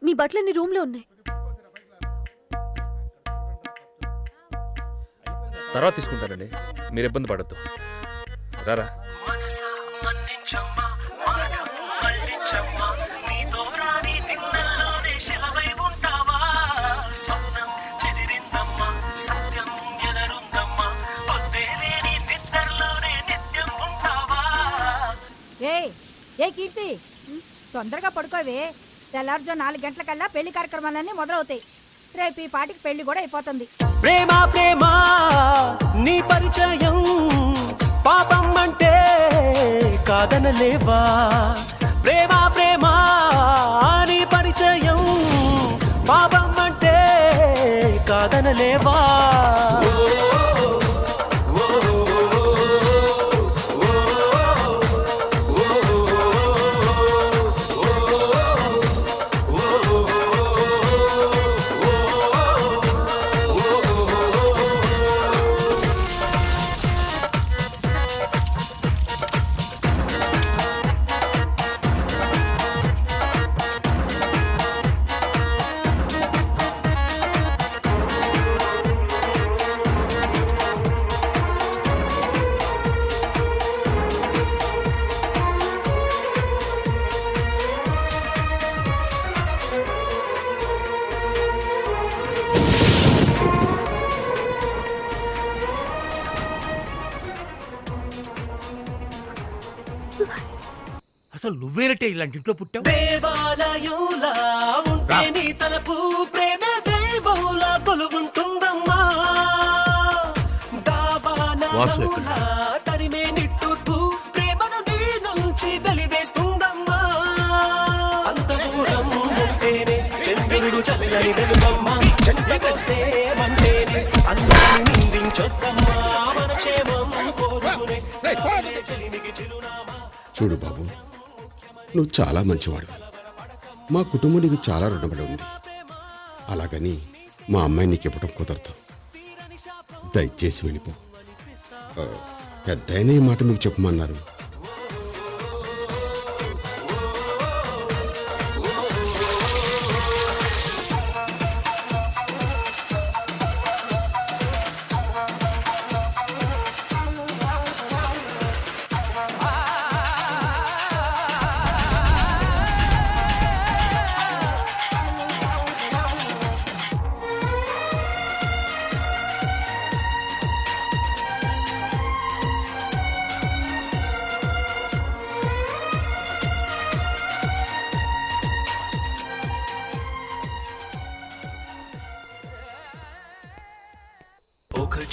మీ బట్టలన్నీ రూమ్ లో ఉన్నాయి. తర్వాత తీసుకుంటానండి, మీరు ఇబ్బంది పడద్దు. రారా. ఏ కీర్తి, తొందరగా పడుకోవే. తెల్లారుజో 4 గంటలకల్లా పెళ్లి కార్యక్రమాలన్నీ మొదలవుతాయి. రేపు ఈ పాటికి పెళ్లి కూడా అయిపోతుంది. ప్రేమ ప్రేమ నీ పరిచయం పాపం అంటే కాదనలేవా. ప్రేమ ప్రేమ నీ పరిచయం పాపం అంటే కాదనలేవా. అసలు నువ్వేనట్టే ఇలాంటి ఇంట్లో పుట్టావు. దేవాలయంలా ఉంటే నీ తలపు ప్రేమ దైవంలా కొలువుంటుందమ్మా. దావానలా తరిమే నిట్టూర్పు ప్రేమను నీ నుంచి వెలివేస్తుందమ్మా. అంత దూరం ఉంటేనే చంద్రుడు చల్లని వెలుగమ్మా. చెంతకొస్తే వంటేనే అందాన్ని నిందించొద్దమ్మా. మన క్షేమం కోరుకునే చెలిమికి చిరునామా. చూడు బాబు, నువ్వు చాలా మంచివాడు. మా కుటుంబం నీకు చాలా రుణపడి ఉంది. అలాగని మా అమ్మాయి నీకు ఇవ్వడం కుదరదు. దయచేసి వెళ్ళిపో. పెద్దయినా ఈ మాట మీకు చెప్పమన్నారు.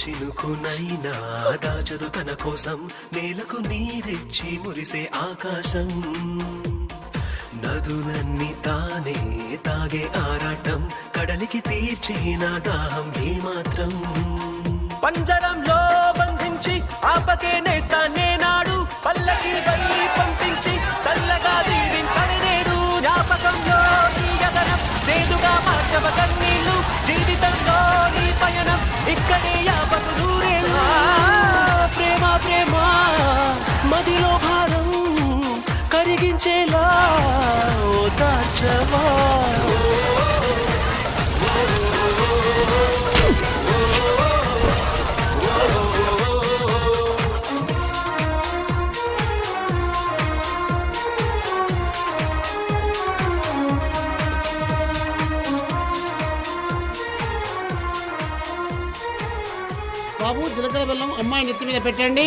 చినుకునైనా దాచదు తన కోసం నేలకు నీరిచ్చి మురిసే ఆకాశం. నదులన్నీ తానే తాగే ఆరాటం కడలికి తీర్చిన దాహం ఏమాత్రం. పంజరంలో బంధించి ఆపకే నేస్తానే నాడు పల్లకి వై పంపించి చల్లగా దీవించని నేడు. జ్ఞాపకంలో నీ యదనం చేదుగా మార్చవ కన్నీళ్ళు. జీవితంలో నీ పయనం ఇక్కడే యాపకు దూరేలా. ప్రేమ ప్రేమ మదిలో భారం కరిగించేలా ఓదార్చవా. బాబు, జీలకర్ర బెల్లం అమ్మాయి నెత్తి మీద పెట్టండి.